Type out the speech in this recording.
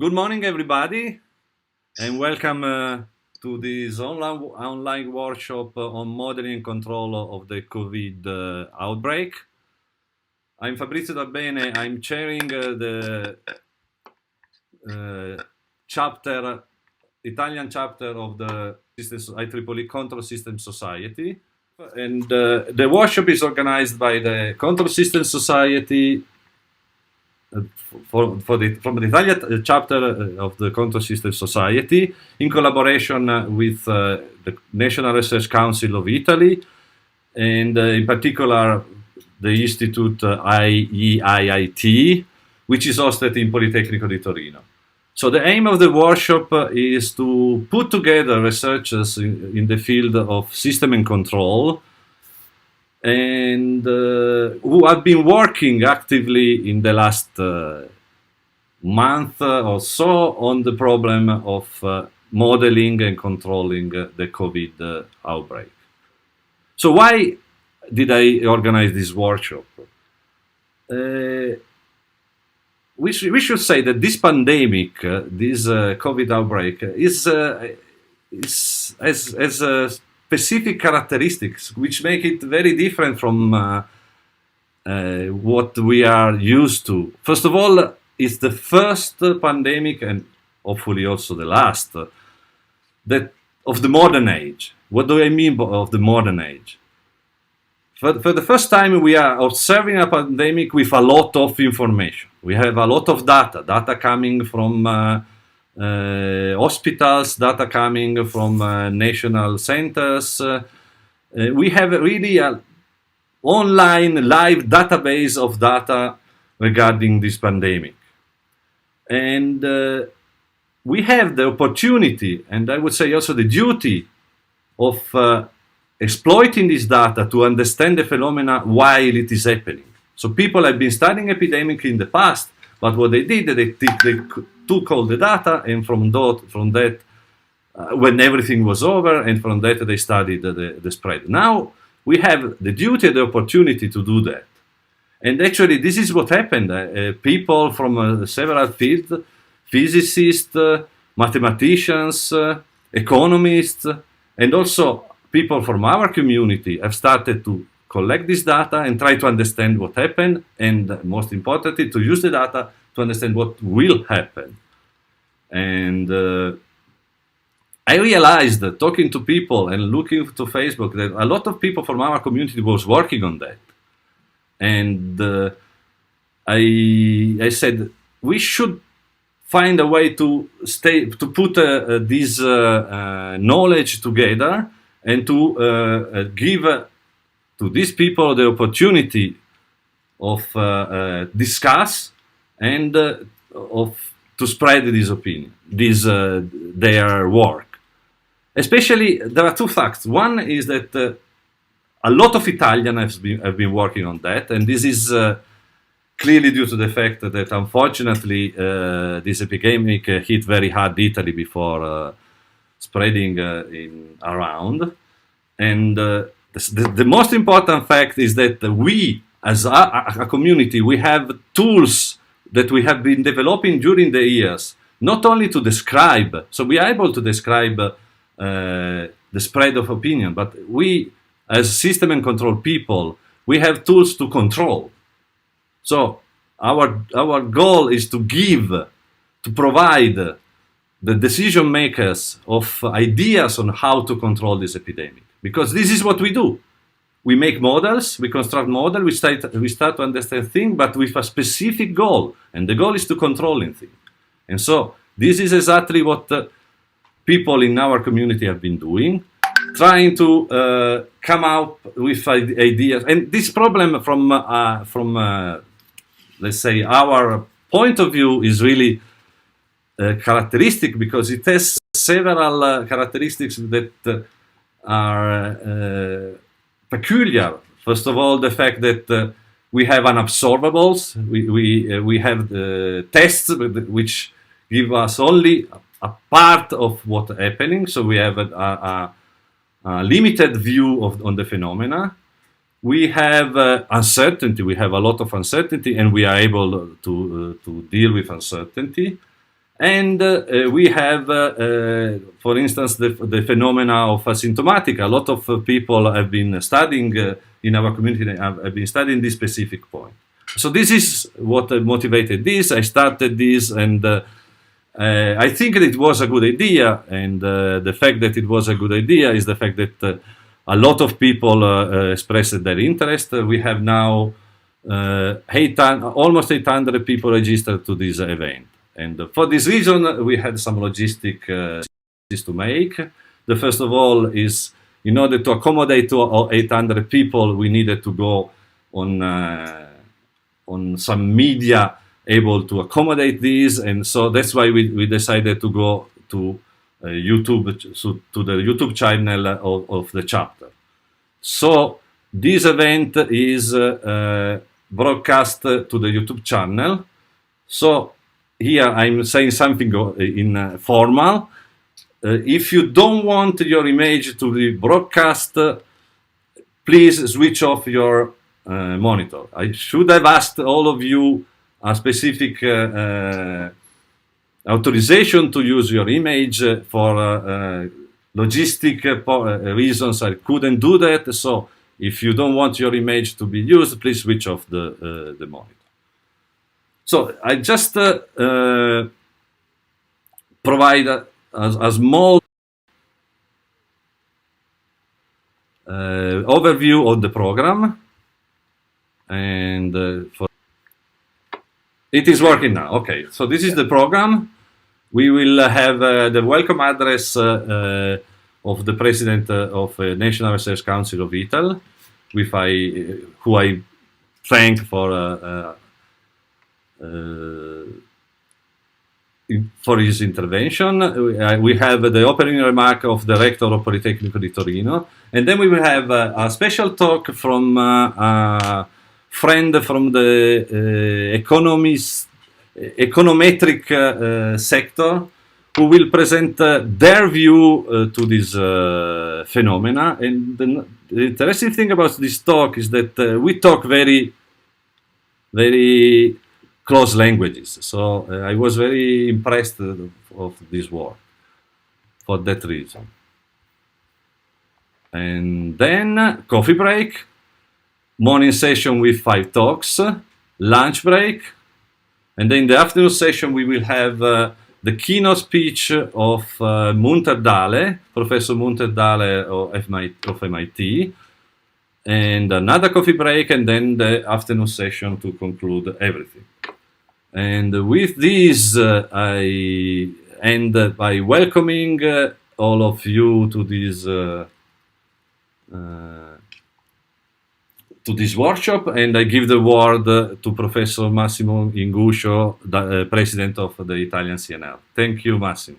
Good morning, everybody, and welcome to this online workshop on modeling and control of the COVID outbreak. I'm Fabrizio Dabbene. I'm chairing the uh, chapter, Italian chapter of the IEEE Control System Society. And the workshop is organized by the Control System Society from the Italian chapter of the Control System Society in collaboration with the National Research Council of Italy and in particular the Institute IEEE-CSS, which is hosted in Politecnico di Torino. So the aim of the workshop is to put together researchers in the field of system and control and who have been working actively in the last month or so on the problem of modeling and controlling the COVID outbreak. So why did I organize this workshop? We should say that this pandemic, this COVID outbreak, has specific characteristics which make it very different from what we are used to. First of all, it's the first pandemic, and hopefully also the last, that of the modern age. What do I mean of the modern age? For the first time, we are observing a pandemic with a lot of information. We have a lot of data coming from hospitals, data coming from national centers. We have really an online live database of data regarding this pandemic. And we have the opportunity, and I would say also the duty, of exploiting this data to understand the phenomena while it is happening. So people have been studying epidemic in the past, but what they did, they took all the data, and from that, when everything was over, and from that they studied the spread. Now we have the duty and the opportunity to do that. And actually, this is what happened. People from several fields, physicists, mathematicians, economists, and also people from our community have started to collect this data and try to understand what happened, and most importantly, to use the data to understand what will happen. And I realized that talking to people and looking to Facebook that a lot of people from our community was working on that. And I said, we should find a way to put this knowledge together and to give to these people the opportunity of discuss and to spread this opinion, their work. Especially, there are two facts. One is that a lot of Italians have been working on that, and this is clearly due to the fact that unfortunately this epidemic hit very hard Italy before spreading around. And the most important fact is that we, as a community, we have tools that we have been developing during the years, not only to describe, so we are able to describe the spread of opinion, but we, as system and control people, we have tools to control. So our goal is to provide the decision makers of ideas on how to control this epidemic. Because this is what we do. We make models, we construct models, we start to understand things, but with a specific goal. And the goal is to controlling things. And so this is exactly what people in our community have been doing, trying to come up with ideas. And this problem from let's say, our point of view is really characteristic because it has several characteristics that are peculiar. First of all, the fact that we have unobservables, we have tests which give us only a part of what's happening, so we have a limited view on the phenomena. We have uncertainty, we have a lot of uncertainty, and we are able to deal with uncertainty. And we have, for instance, the phenomena of asymptomatic. A lot of people have been studying in our community, have been studying this specific point. So this is what motivated this. I started this, and I think it was a good idea. And the fact that it was a good idea is the fact that a lot of people expressed their interest. We have now almost 800 people registered to this event. And for this reason, we had some logistic to make. The first of all is, in order to accommodate to 800 people, we needed to go on some media able to accommodate these, and so that's why we decided to go to YouTube, to the YouTube channel of the chapter. So this event is broadcast to the YouTube channel. So here I'm saying something in formal. If you don't want your image to be broadcast, please switch off your monitor. I should have asked all of you a specific authorization to use your image for logistic reasons. I couldn't do that. So if you don't want your image to be used, please switch off the monitor. So I just provide a small overview of the program, and it is working now. Okay, so this is the program. We will have the welcome address of the president of National Research Council of Italy, who I thank for his intervention. We have the opening remark of the rector of Politecnico di Torino, and then we will have a special talk from a friend from the econometric sector, who will present their view to this phenomena. And the interesting thing about this talk is that we talk very, very close languages. So I was very impressed of this work for that reason. And then coffee break, morning session with 5 talks, lunch break, and then in the afternoon session we will have the keynote speech of Munterdale, Professor Munterdale of MIT, and another coffee break, and then the afternoon session to conclude everything. And with this, I end by welcoming all of you to this workshop, and I give the word to Professor Massimo Inguscio, the President of the Italian CNL. Thank you, Massimo.